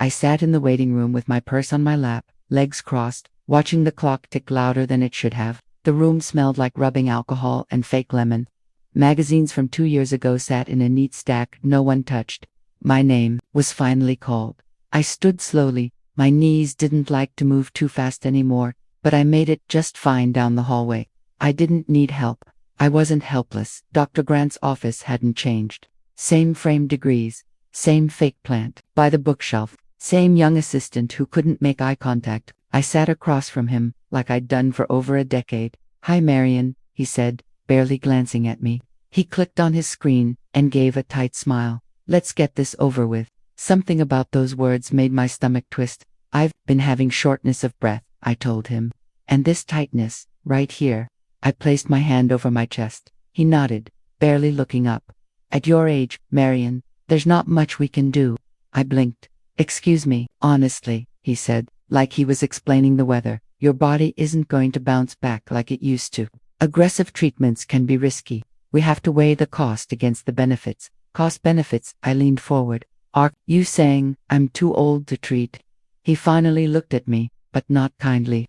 I sat in the waiting room with my purse on my lap, legs crossed, watching the clock tick louder than it should have. The room smelled like rubbing alcohol and fake lemon. Magazines from 2 years ago sat in a neat stack no one touched. My name was finally called. I stood slowly. My knees didn't like to move too fast anymore, but I made it just fine down the hallway. I didn't need help. I wasn't helpless. Dr. Grant's office hadn't changed. Same frame degrees, same fake plant by the bookshelf, same young assistant who couldn't make eye contact. I sat across from him, like I'd done for over a decade. "Hi, Marian," he said, barely glancing at me. He clicked on his screen and gave a tight smile. "Let's get this over with." Something about those words made my stomach twist. "I've been having shortness of breath," I told him. "And this tightness, right here." I placed my hand over my chest. He nodded, barely looking up. "At your age, Marian, there's not much we can do." I blinked. "Excuse me, honestly," he said, like he was explaining the weather. "Your body isn't going to bounce back like it used to. Aggressive treatments can be risky. We have to weigh the cost against the benefits." "Cost benefits," I leaned forward. "Are you saying I'm too old to treat?" He finally looked at me, but not kindly.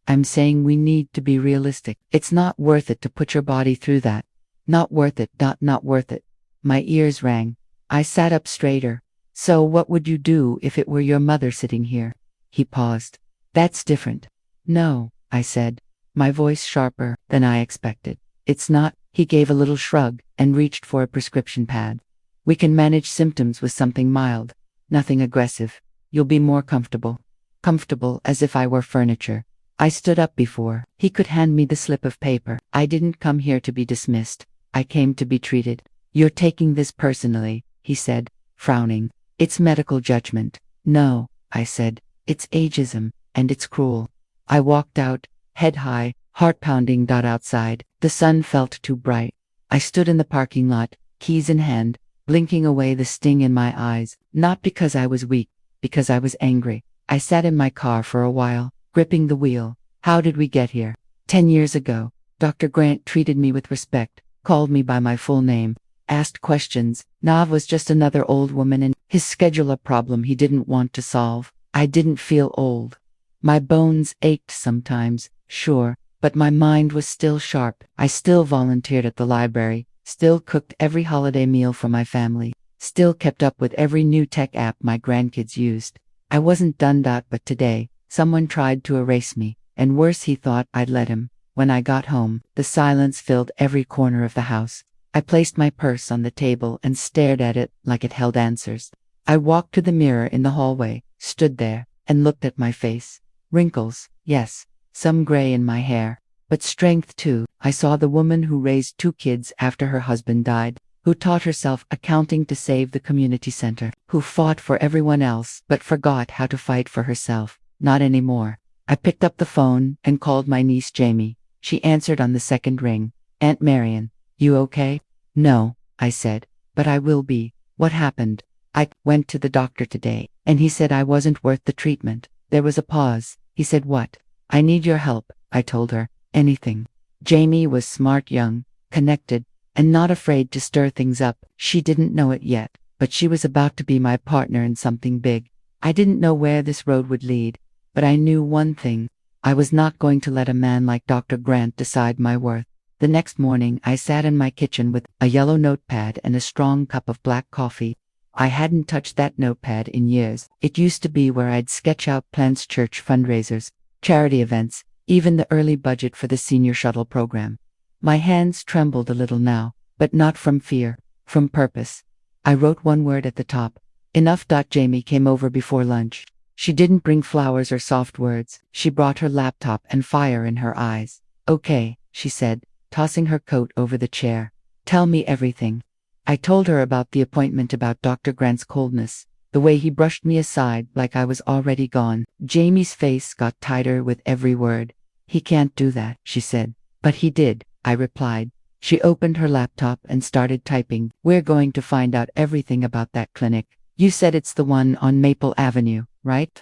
"I'm saying we need to be realistic. It's not worth it to put your body through that. Not worth it, not worth it." My ears rang. I sat up straighter. "So what would you do if it were your mother sitting here?" He paused. "That's different." "No," I said, my voice sharper than I expected. "It's not." He gave a little shrug and reached for a prescription pad. "We can manage symptoms with something mild. Nothing aggressive. You'll be more comfortable." Comfortable as if I were furniture. I stood up before he could hand me the slip of paper. "I didn't come here to be dismissed. I came to be treated." "You're taking this personally," he said, frowning. "It's medical judgment." "No," I said. "It's ageism, and it's cruel." I walked out, head high, heart pounding. Outside, the sun felt too bright. I stood in the parking lot, keys in hand, blinking away the sting in my eyes, not because I was weak, because I was angry. I sat in my car for a while, gripping the wheel. How did we get here? 10 years ago, Dr. Grant treated me with respect, called me by my full name, asked questions. Nav was just another old woman and his schedule a problem he didn't want to solve. I didn't feel old. My bones ached sometimes, sure, but my mind was still sharp. I still volunteered at the library, still cooked every holiday meal for my family, still kept up with every new tech app my grandkids used. I wasn't done. But today, someone tried to erase me, and worse, he thought I'd let him. When I got home, the silence filled every corner of the house. I placed my purse on the table and stared at it like it held answers. I walked to the mirror in the hallway, stood there, and looked at my face. Wrinkles, yes, some gray in my hair, but strength too. I saw the woman who raised 2 kids after her husband died, who taught herself accounting to save the community center, who fought for everyone else but forgot how to fight for herself. Not anymore. I picked up the phone and called my niece Jamie. She answered on the second ring. "Aunt Marian, you okay?" "No," I said, "but I will be." "What happened?" "I went to the doctor today, and he said I wasn't worth the treatment." There was a pause. He said, "What?" "I need your help," I told her. "Anything." Jamie was smart, young, connected, and not afraid to stir things up. She didn't know it yet, but she was about to be my partner in something big. I didn't know where this road would lead, but I knew one thing. I was not going to let a man like Dr. Grant decide my worth. The next morning, I sat in my kitchen with a yellow notepad and a strong cup of black coffee. I hadn't touched that notepad in years. It used to be where I'd sketch out plans, church fundraisers, charity events, even the early budget for the senior shuttle program. My hands trembled a little now, but not from fear, from purpose. I wrote one word at the top. Enough. Jamie came over before lunch. She didn't bring flowers or soft words. She brought her laptop and fire in her eyes. "Okay," she said, tossing her coat over the chair. "Tell me everything." I told her about the appointment, about Dr. Grant's coldness, the way he brushed me aside like I was already gone. Jamie's face got tighter with every word. "He can't do that," she said. "But he did," I replied. She opened her laptop and started typing. "We're going to find out everything about that clinic. You said it's the one on Maple Avenue, right?"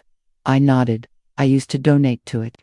I nodded. I used to donate to it.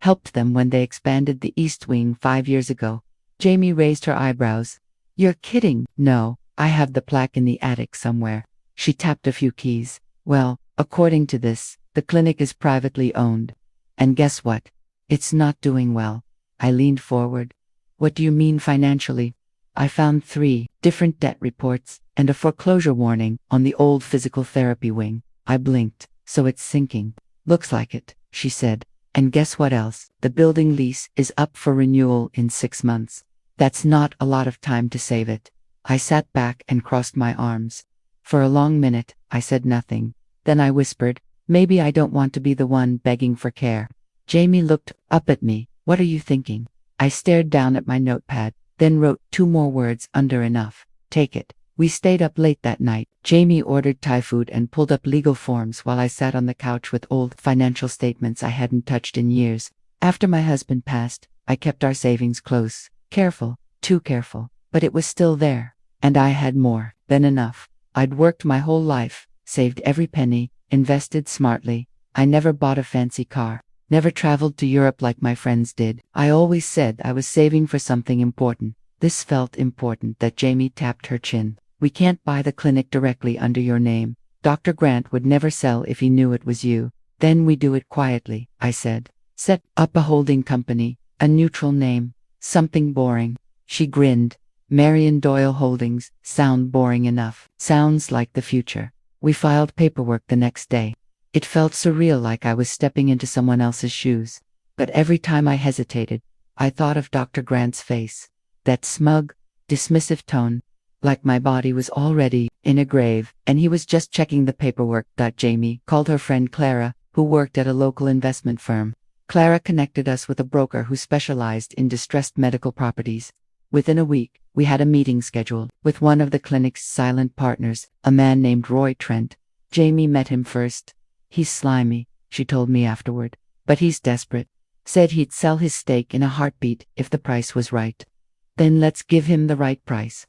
Helped them when they expanded the East Wing 5 years ago. Jamie raised her eyebrows. "You're kidding." "No, I have the plaque in the attic somewhere." She tapped a few keys. "Well, According to this, the clinic is privately owned. And guess what? It's not doing well. I leaned forward. What do you mean financially? I found 3 different debt reports and a foreclosure warning on the old physical therapy wing. I blinked. So it's sinking. Looks like it, she said. And guess what else? The building lease is up for renewal in 6 months. That's not a lot of time to save it. I sat back and crossed my arms. For a long minute, I said nothing. Then I whispered, maybe I don't want to be the one begging for care. Jamie looked up at me. What are you thinking? I stared down at my notepad, then wrote 2 more words under enough. Take it. We stayed up late that night. Jamie ordered Thai food and pulled up legal forms while I sat on the couch with old financial statements I hadn't touched in years. After my husband passed, I kept our savings close. Careful, too careful, but it was still there. And I had more than enough. I'd worked my whole life, saved every penny, invested smartly. I never bought a fancy car, never traveled to Europe like my friends did. I always said I was saving for something important. This felt important. That Jamie tapped her chin. We can't buy the clinic directly under your name. Dr. Grant would never sell if he knew it was you. Then we do it quietly, I said. Set up a holding company, a neutral name, something boring. She grinned. Marian Doyle Holdings, sound boring enough. Sounds like the future. We filed paperwork the next day. It felt surreal, like I was stepping into someone else's shoes. But every time I hesitated, I thought of Dr. Grant's face. That smug, dismissive tone. Like my body was already in a grave, and he was just checking the paperwork. Jamie called her friend Clara, who worked at a local investment firm. Clara connected us with a broker who specialized in distressed medical properties. Within a week, we had a meeting scheduled with one of the clinic's silent partners, a man named Roy Trent. Jamie met him first. He's slimy, she told me afterward, but he's desperate. Said he'd sell his stake in a heartbeat if the price was right. Then let's give him the right price.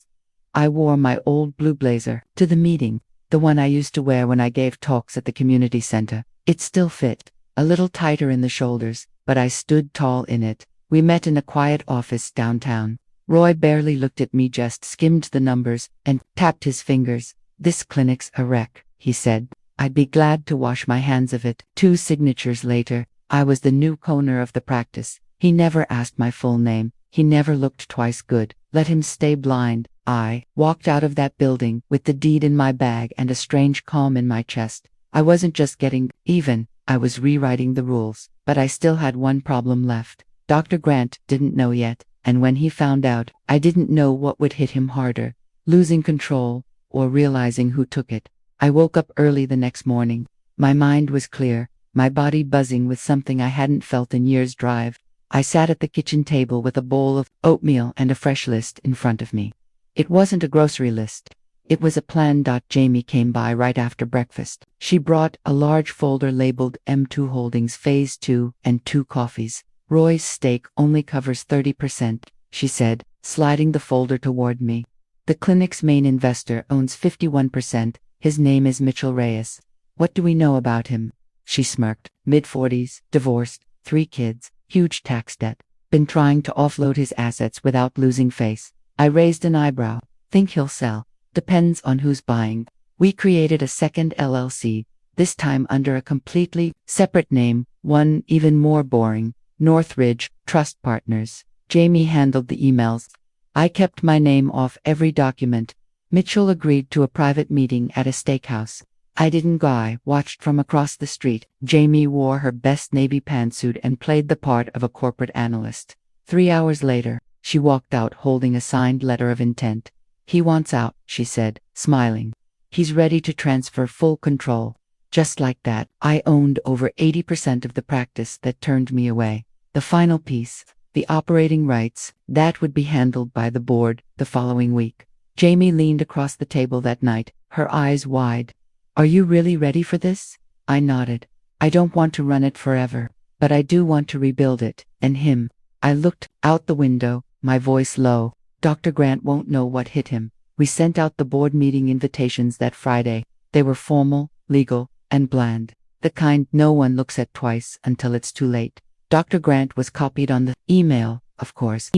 I wore my old blue blazer to the meeting, the one I used to wear when I gave talks at the community center. It still fit, a little tighter in the shoulders, but I stood tall in it. We met in a quiet office downtown. Roy barely looked at me, just skimmed the numbers and tapped his fingers. This clinic's a wreck, he said. I'd be glad to wash my hands of it. 2 signatures later, I was the new owner of the practice. He never asked my full name. He never looked twice. Good. Let him stay blind. I walked out of that building with the deed in my bag and a strange calm in my chest. I wasn't just getting even, I was rewriting the rules. But I still had one problem left. Dr. Grant didn't know yet, and when he found out, I didn't know what would hit him harder, losing control or realizing who took it. I woke up early the next morning. My mind was clear, my body buzzing with something I hadn't felt in years. Drive. I sat at the kitchen table with a bowl of oatmeal and a fresh list in front of me. It wasn't a grocery list. It was a plan. Jamie came by right after breakfast. She brought a large folder labeled M2 Holdings Phase 2 and 2 coffees. Roy's stake only covers 30%, she said, sliding the folder toward me. The clinic's main investor owns 51%. His name is Mitchell Reyes. What do we know about him? She smirked. Mid-40s, divorced, 3 kids, huge tax debt. Been trying to offload his assets without losing face. I raised an eyebrow. Think he'll sell. Depends on who's buying. We created a second LLC, this time under a completely separate name, one even more boring, Northridge Trust Partners. Jamie handled the emails. I kept my name off every document. Mitchell agreed to a private meeting at a steakhouse. I didn't go. I watched from across the street. Jamie wore her best navy pantsuit and played the part of a corporate analyst. 3 hours later, she walked out holding a signed letter of intent. He wants out, she said, smiling. He's ready to transfer full control. Just like that, I owned over 80% of the practice. That turned me away. The final piece, the operating rights, that would be handled by the board the following week. Jamie leaned across the table that night, her eyes wide. Are you really ready for this? I nodded. I don't want to run it forever, but I do want to rebuild it, and him. I looked out the window, my voice low. Dr. Grant won't know what hit him. We sent out the board meeting invitations that Friday. They were formal, legal, and bland. The kind no one looks at twice until it's too late. Dr. Grant was copied on the email, of course.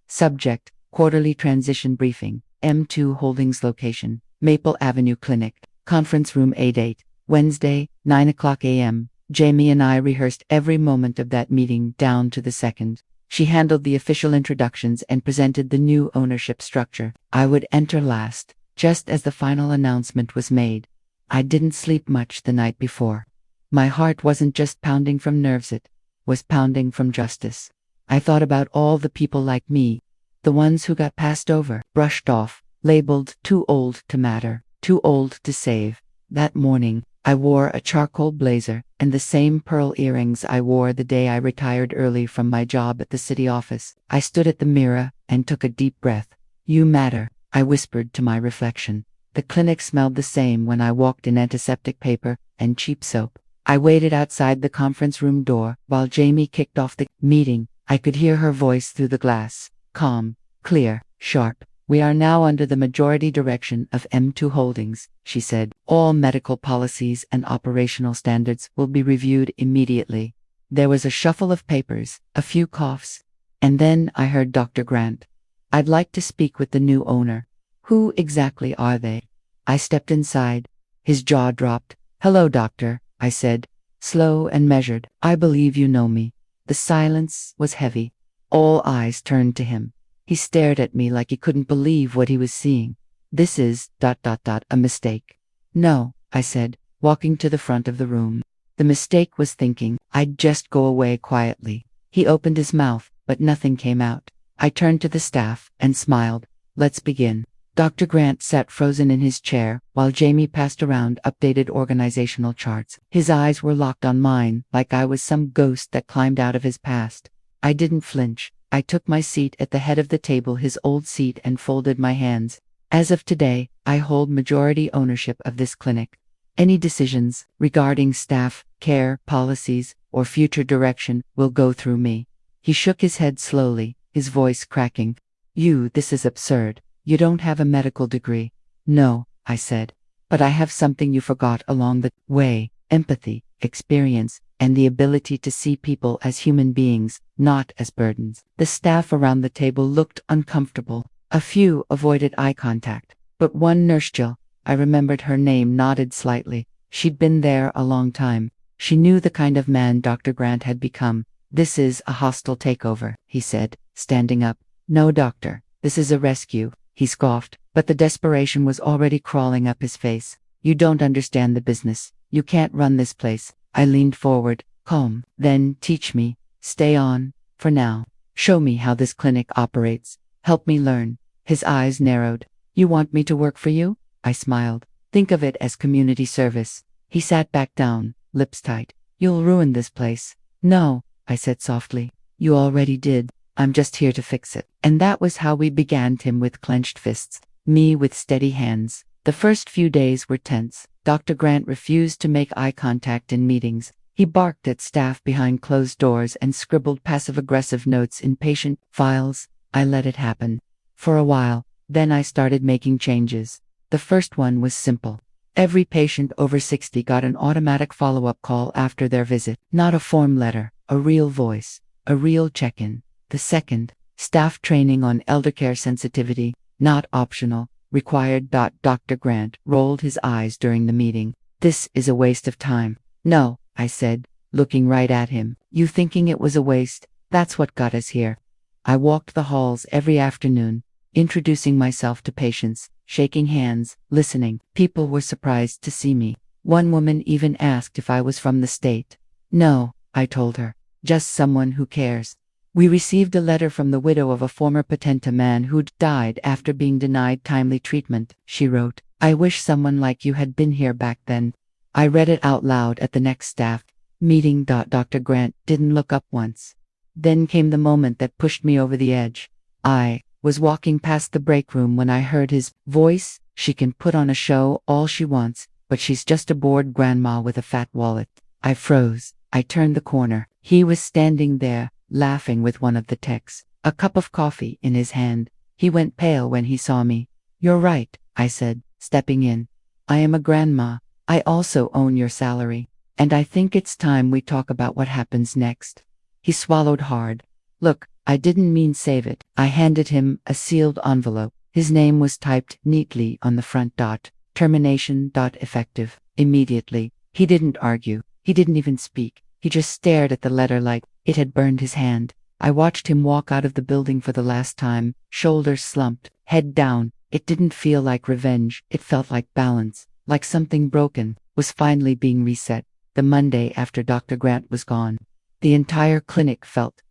Subject, quarterly transition briefing, M2 Holdings location, Maple Avenue Clinic, conference room A. Date, Wednesday, 9 a.m. Jamie and I rehearsed every moment of that meeting down to the second. She handled the official introductions and presented the new ownership structure. I would enter last, just as the final announcement was made. I didn't sleep much the night before. My heart wasn't just pounding from nerves, it was pounding from justice. I thought about all the people like me, the ones who got passed over, brushed off, labeled too old to matter, too old to save. That morning, I wore a charcoal blazer and the same pearl earrings I wore the day I retired early from my job at the city office. I stood at the mirror and took a deep breath. "You matter," I whispered to my reflection. The clinic smelled the same when I walked in antiseptic paper and cheap soap. I waited outside the conference room door while Jamie kicked off the meeting. I could hear her voice through the glass, calm, clear, sharp. "We are now under the majority direction of M2 Holdings," she said. "All medical policies and operational standards will be reviewed immediately." There was a shuffle of papers, a few coughs, and then I heard Dr. Grant. "I'd like to speak with the new owner." "Who exactly are they?" I stepped inside. His jaw dropped. "Hello, doctor," I said, slow and measured. "I believe you know me." The silence was heavy. All eyes turned to him. He stared at me like he couldn't believe what he was seeing. "This is ... a mistake." "No," I said, walking to the front of the room. The mistake was thinking I'd just go away quietly. He opened his mouth, but nothing came out. I turned to the staff and smiled. "Let's begin." Dr. Grant sat frozen in his chair while Jamie passed around updated organizational charts. His eyes were locked on mine like I was some ghost that climbed out of his past. I didn't flinch. I took my seat at the head of the table, his old seat, and folded my hands. "As of today, I hold majority ownership of this clinic. Any decisions regarding staff, care, policies, or future direction will go through me." He shook his head slowly, his voice cracking. This is absurd. You don't have a medical degree." "No," I said. "But I have something you forgot along the way: empathy, experience, and the ability to see people as human beings, not as burdens." The staff around the table looked uncomfortable. A few avoided eye contact. But one nurse, Jill, I remembered her name, nodded slightly. She'd been there a long time. She knew the kind of man Dr. Grant had become. "This is a hostile takeover," he said, standing up. "No, doctor, this is a rescue." He scoffed, but the desperation was already crawling up his face. "You don't understand the business. You can't run this place." I leaned forward, calm. "Then teach me. Stay on, for now. Show me how this clinic operates. Help me learn." His eyes narrowed. "You want me to work for you?" I smiled. "Think of it as community service." He sat back down, lips tight. "You'll ruin this place." "No," I said softly. "You already did. I'm just here to fix it." And that was how we began, him with clenched fists, me with steady hands. The first few days were tense. Dr. Grant refused to make eye contact in meetings. He barked at staff behind closed doors and scribbled passive-aggressive notes in patient files. I let it happen. For a while, then I started making changes. The first one was simple. Every patient over 60 got an automatic follow-up call after their visit. Not a form letter, a real voice, a real check-in. The second, staff training on eldercare sensitivity, not optional, required. Dr. Grant rolled his eyes during the meeting. "This is a waste of time." "No," I said, looking right at him. "You thinking it was a waste? That's what got us here." I walked the halls every afternoon, introducing myself to patients, shaking hands, listening. People were surprised to see me. One woman even asked if I was from the state. "No," I told her, "just someone who cares." We received a letter from the widow of a former Patenta man who'd died after being denied timely treatment. She wrote, "I wish someone like you had been here back then." I read it out loud at the next staff meeting. Dr. Grant didn't look up once. Then came the moment that pushed me over the edge. I was walking past the break room when I heard his voice. "She can put on a show all she wants, but she's just a bored grandma with a fat wallet." I froze. I turned the corner. He was standing there, laughing with one of the techs, a cup of coffee in his hand. He went pale when he saw me. "You're right," I said, stepping in. "I am a grandma. I also own your salary. And I think it's time we talk about what happens next." He swallowed hard. "Look, I didn't mean save it." I handed him a sealed envelope. His name was typed neatly on the front. "Termination. Effective immediately." He didn't argue. He didn't even speak. He just stared at the letter like it had burned his hand. I watched him walk out of the building for the last time, shoulders slumped, head down. It didn't feel like revenge. It felt like balance, like something broken was finally being reset. The Monday after Dr. Grant was gone, the entire clinic felt ...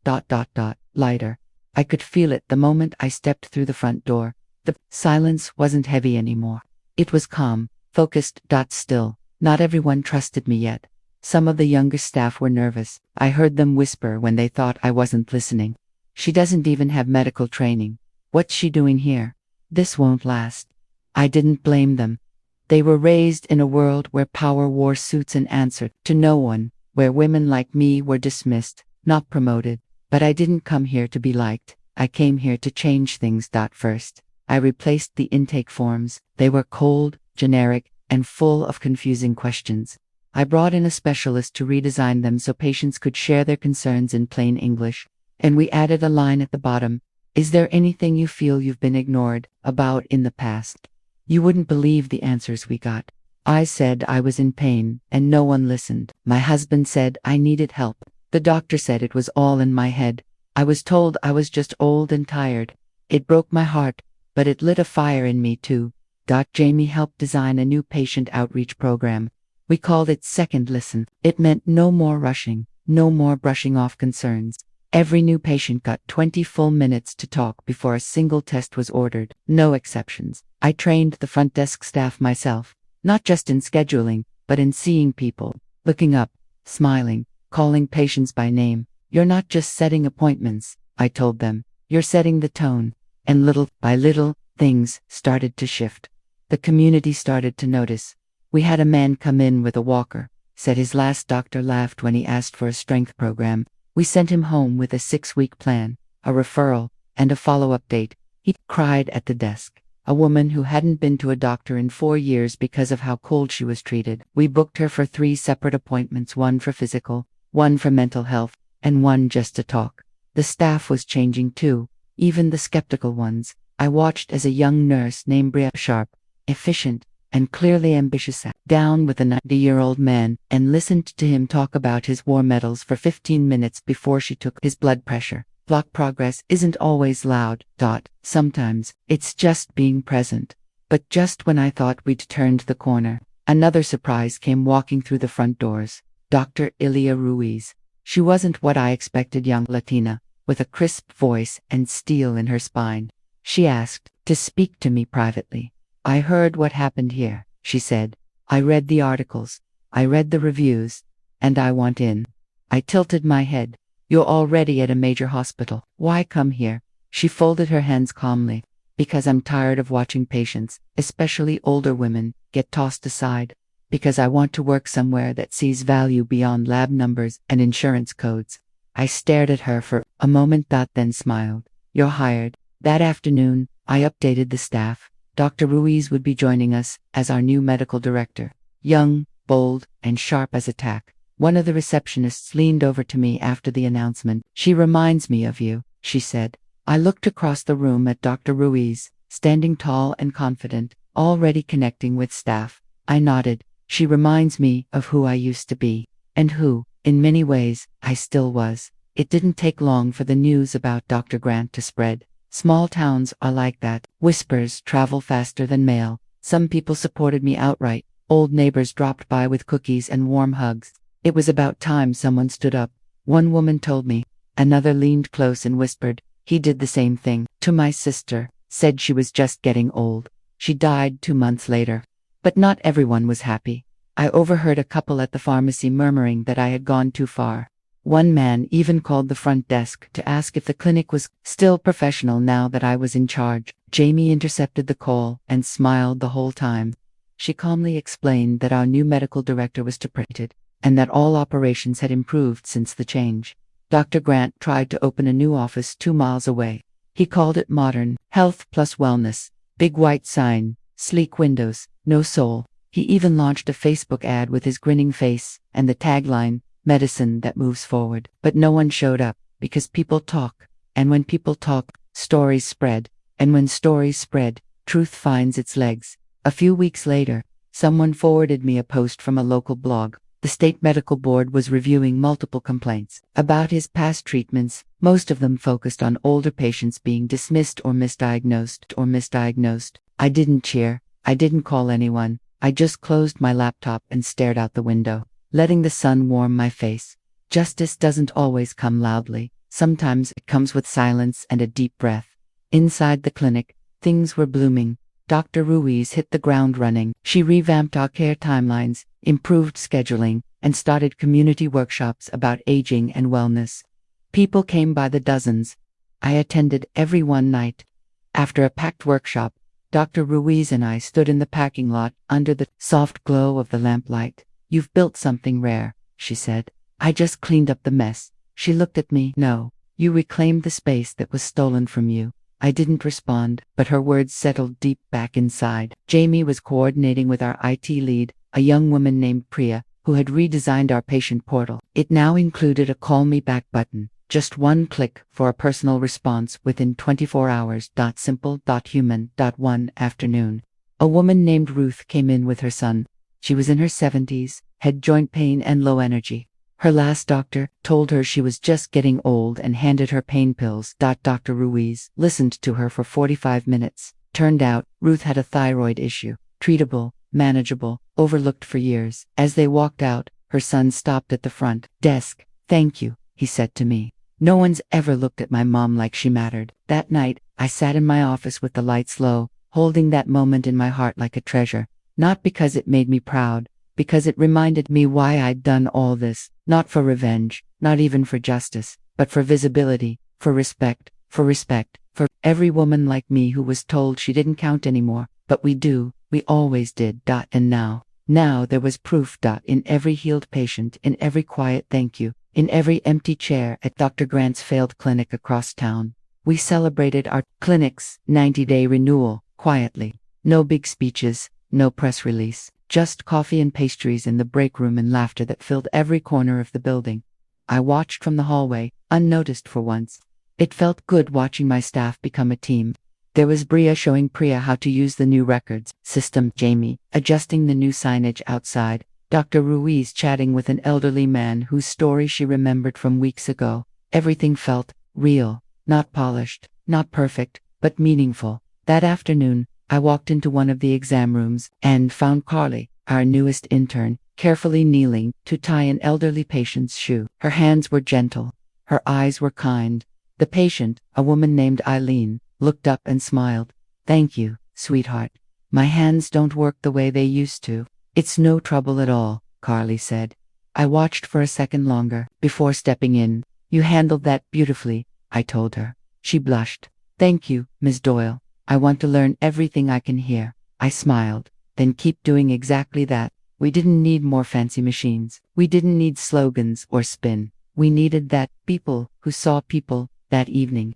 lighter. I could feel it the moment I stepped through the front door. The silence wasn't heavy anymore. It was calm, focused, still. Not everyone trusted me yet. Some of the younger staff were nervous. I heard them whisper when they thought I wasn't listening. She doesn't even have medical training. What's she doing here? This won't last. I didn't blame them. They were raised in a world where power wore suits and answered to no one, where women like me were dismissed, not promoted. But I didn't come here to be liked. I came here to change things. First, I replaced the intake forms. They were cold, generic, and full of confusing questions. I brought in a specialist to redesign them so patients could share their concerns in plain English. And we added a line at the bottom. Is there anything you feel you've been ignored about in the past? You wouldn't believe the answers we got. I said I was in pain, and no one listened. My husband said I needed help. The doctor said it was all in my head. I was told I was just old and tired. It broke my heart, but it lit a fire in me too. Jamie helped design a new patient outreach program. We called it Second Listen. It meant no more rushing, no more brushing off concerns. Every new patient got 20 full minutes to talk before a single test was ordered. No exceptions. I trained the front desk staff myself, not just in scheduling, but in seeing people, looking up, smiling, calling patients by name. You're not just setting appointments, I told them. You're setting the tone. And little by little, things started to shift. The community started to notice. We had a man come in with a walker, said his last doctor laughed when he asked for a strength program. We sent him home with a 6-week plan, a referral, and a follow-up date. He cried at the desk. A woman who hadn't been to a doctor in 4 years because of how cold she was treated. We booked her for 3 separate appointments, one for physical, one for mental health, and one just to talk. The staff was changing too, even the skeptical ones. I watched as a young nurse named Bria, sharp, efficient, and clearly ambitious, sat down with a 90-year-old man and listened to him talk about his war medals for 15 minutes before she took his blood pressure. Block progress isn't always loud. Sometimes it's just being present. But just when I thought we'd turned the corner, another surprise came walking through the front doors. Dr. Ilia Ruiz. She wasn't what I expected, young Latina, with a crisp voice and steel in her spine. She asked to speak to me privately. I heard what happened here, she said. I read the articles. I read the reviews. And I want in. I tilted my head. You're already at a major hospital. Why come here? She folded her hands calmly. Because I'm tired of watching patients, especially older women, get tossed aside. Because I want to work somewhere that sees value beyond lab numbers and insurance codes. I stared at her for a moment, then smiled. You're hired. That afternoon, I updated the staff. Dr. Ruiz would be joining us as our new medical director. Young, bold, and sharp as a tack. One of the receptionists leaned over to me after the announcement. She reminds me of you, she said. I looked across the room at Dr. Ruiz, standing tall and confident, already connecting with staff. I nodded. She reminds me of who I used to be, and who, in many ways, I still was. It didn't take long for the news about Dr. Grant to spread. Small towns are like that. Whispers travel faster than mail. Some people supported me outright. Old neighbors dropped by with cookies and warm hugs. It was about time someone stood up. One woman told me. Another leaned close and whispered. He did the same thing to my sister, said she was just getting old. She died 2 months later. But not everyone was happy. I overheard a couple at the pharmacy murmuring that I had gone too far. One man even called the front desk to ask if the clinic was still professional now that I was in charge. Jamie intercepted the call and smiled the whole time. She calmly explained that our new medical director was depressed, and that all operations had improved since the change. Dr. Grant tried to open a new office 2 miles away. He called it modern, health plus wellness. Big white sign, sleek windows, no soul. He even launched a Facebook ad with his grinning face and the tagline, medicine that moves forward. But no one showed up, because people talk. And when people talk, stories spread. And when stories spread, truth finds its legs. A few weeks later, Someone forwarded me a post from a local blog. The state medical board was reviewing multiple complaints about his past treatments, most of them focused on older patients being dismissed or misdiagnosed. I didn't cheer. I didn't call anyone. I just closed my laptop and stared out the window, letting the sun warm my face. Justice doesn't always come loudly. Sometimes it comes with silence and a deep breath. Inside the clinic, things were blooming. Dr. Ruiz hit the ground running. She revamped our care timelines, improved scheduling, and started community workshops about aging and wellness. People came by the dozens. I attended every one night. After a packed workshop, Dr. Ruiz and I stood in the parking lot under the soft glow of the lamplight. "You've built something rare," she said. "I just cleaned up the mess." She looked at me. "No, you reclaimed the space that was stolen from you." I didn't respond, but her words settled deep back inside. Jamie was coordinating with our IT lead, a young woman named Priya, who had redesigned our patient portal. It now included a call me back button, just one click for a personal response within 24 hours. Simple. Human. One afternoon, a woman named Ruth came in with her son. She was in her 70s, had joint pain and low energy. Her last doctor told her she was just getting old and handed her pain pills. Dr. Ruiz listened to her for 45 minutes. Turned out, Ruth had a thyroid issue, treatable, manageable, overlooked for years. As they walked out, her son stopped at the front desk. "Thank you," he said to me. "No one's ever looked at my mom like she mattered." That night, I sat in my office with the lights low, holding that moment in my heart like a treasure. Not because it made me proud, because it reminded me why I'd done all this, not for revenge, not even for justice, but for visibility, for respect, for every woman like me who was told she didn't count anymore. But we do, we always did. And now there was proof. In every healed patient, in every quiet thank you, in every empty chair at Dr. Grant's failed clinic across town. We celebrated our clinic's 90-day renewal, quietly. No big speeches, no press release. Just coffee and pastries in the break room and laughter that filled every corner of the building. I watched from the hallway, unnoticed for once. It felt good watching my staff become a team. There was Bria showing Priya how to use the new records system, Jamie adjusting the new signage outside, Dr. Ruiz chatting with an elderly man whose story she remembered from weeks ago. Everything felt real, not polished, not perfect, but meaningful. That afternoon, I walked into one of the exam rooms and found Carly, our newest intern, carefully kneeling to tie an elderly patient's shoe. Her hands were gentle. Her eyes were kind. The patient, a woman named Eileen, looked up and smiled. "Thank you, sweetheart. My hands don't work the way they used to." "It's no trouble at all," Carly said. I watched for a second longer before stepping in. "You handled that beautifully," I told her. She blushed. "Thank you, Ms. Doyle. I want to learn everything I can here." I smiled. "Then keep doing exactly that." We didn't need more fancy machines. We didn't need slogans or spin. We needed that people who saw people that evening.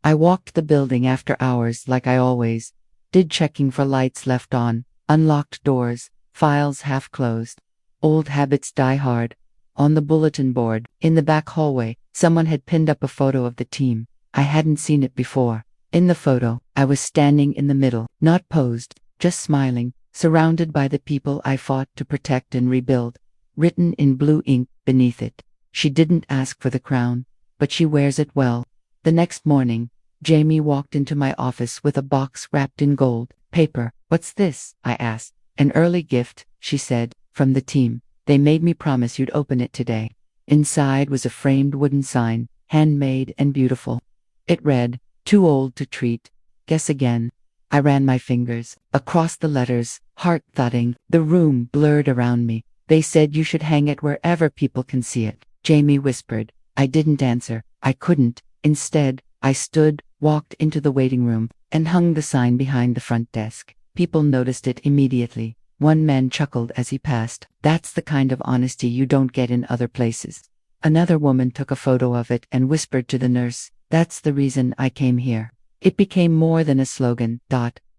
I walked the building after hours like I always did, checking for lights left on, unlocked doors, files half closed. Old habits die hard. On the bulletin board, in the back hallway, someone had pinned up a photo of the team. I hadn't seen it before. In the photo, I was standing in the middle, not posed, just smiling, surrounded by the people I fought to protect and rebuild. Written in blue ink beneath it, "She didn't ask for the crown, but she wears it well." The next morning, Jamie walked into my office with a box wrapped in gold paper. "What's this?" I asked. "An early gift," she said, "from the team. They made me promise you'd open it today." Inside was a framed wooden sign, handmade and beautiful. It read, "Too old to treat. Guess again." I ran my fingers across the letters, heart thudding. The room blurred around me. "They said you should hang it wherever people can see it," Jamie whispered. I didn't answer. I couldn't. Instead, I stood, walked into the waiting room, and hung the sign behind the front desk. People noticed it immediately. One man chuckled as he passed. "That's the kind of honesty you don't get in other places." Another woman took a photo of it and whispered to the nurse, "That's the reason I came here." It became more than a slogan.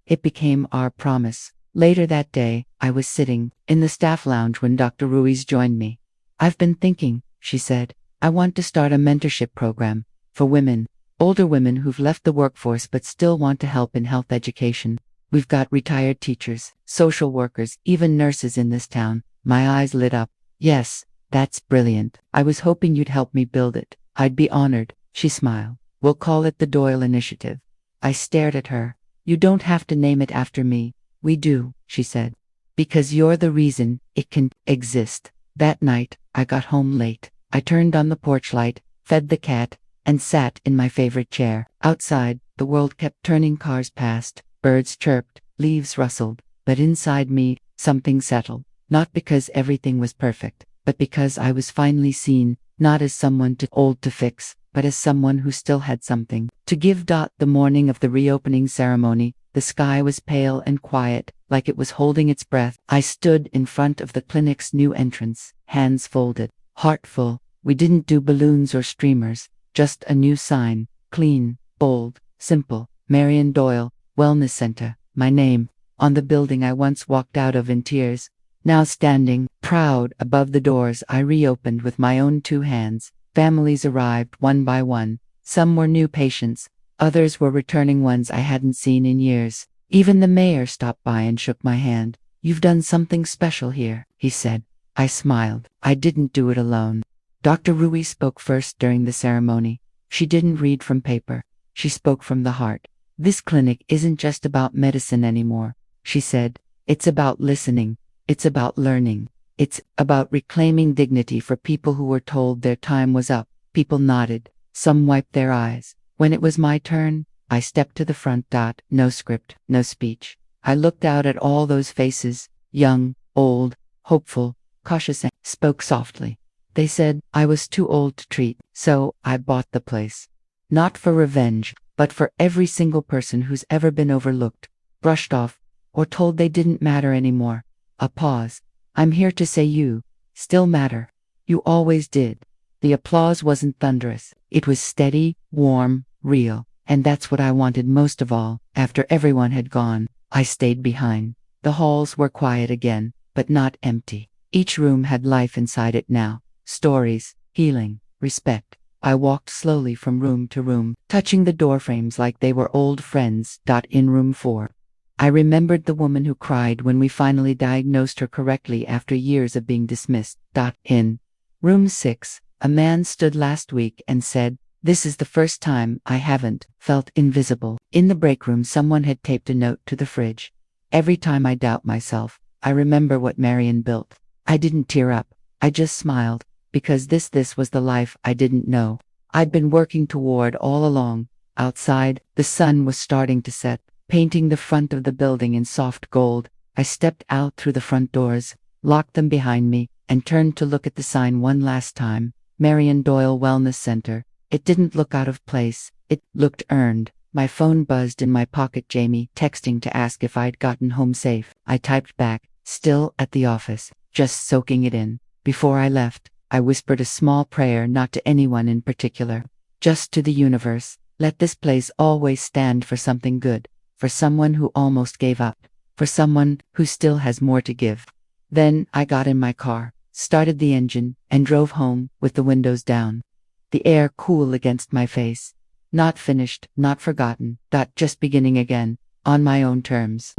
It became our promise. Later that day, I was sitting in the staff lounge when Dr. Ruiz joined me. "I've been thinking," she said. "I want to start a mentorship program for women, older women who've left the workforce but still want to help in health education. We've got retired teachers, social workers, even nurses in this town. My eyes lit up. Yes, that's brilliant. I was hoping you'd help me build it. I'd be honored, she smiled. We'll call it the Doyle Initiative. I stared at her. You don't have to name it after me. We do, she said. Because you're the reason it can exist. That night, I got home late. I turned on the porch light, fed the cat, and sat in my favorite chair. Outside, the world kept turning, cars passed, birds chirped, leaves rustled, but inside me, something settled. Not because everything was perfect, but because I was finally seen, not as someone too old to fix, but as someone who still had something to give. The morning of the reopening ceremony, the sky was pale and quiet, like it was holding its breath. I stood in front of the clinic's new entrance, hands folded, heart full. We didn't do balloons or streamers, just a new sign, clean, bold, simple. Marian Doyle, Wellness Center, my name, on the building I once walked out of in tears. Now standing, proud, above the doors I reopened with my own two hands. Families arrived one by one. Some were new patients, others were returning ones I hadn't seen in years. Even the mayor stopped by and shook my hand. You've done something special here, he said. I smiled. I didn't do it alone. Dr. Rui spoke first during the ceremony. She didn't read from paper. She spoke from the heart. This clinic isn't just about medicine anymore, she said. It's about listening. It's about learning. It's about reclaiming dignity for people who were told their time was up. People nodded. Some wiped their eyes. When it was my turn, I stepped to the front. No script, no speech. I looked out at all those faces, young, old, hopeful, cautious, and spoke softly. They said I was too old to treat, so I bought the place. Not for revenge, but for every single person who's ever been overlooked, brushed off, or told they didn't matter anymore. A pause. I'm here to say you still matter. You always did. The applause wasn't thunderous. It was steady, warm, real. And that's what I wanted most of all. After everyone had gone, I stayed behind. The halls were quiet again, but not empty. Each room had life inside it now. Stories, healing, respect. I walked slowly from room to room, touching the doorframes like they were old friends. In room 4. I remembered the woman who cried when we finally diagnosed her correctly after years of being dismissed. In room 6, a man stood last week and said, "This is the first time I haven't felt invisible." In the break room, someone had taped a note to the fridge. Every time I doubt myself, I remember what Marian built. I didn't tear up. I just smiled, because this was the life I didn't know I'd been working toward all along. Outside, the sun was starting to set, painting the front of the building in soft gold. I stepped out through the front doors, locked them behind me, and turned to look at the sign one last time. Marian Doyle Wellness Center. It didn't look out of place. It looked earned. My phone buzzed in my pocket. Jamie texting to ask if I'd gotten home safe. I typed back, still at the office, just soaking it in. Before I left, I whispered a small prayer, not to anyone in particular, just to the universe. Let this place always stand for something good, for someone who almost gave up, for someone who still has more to give. Then I got in my car, started the engine, and drove home with the windows down. The air cool against my face. Not finished, not forgotten, just beginning again, on my own terms.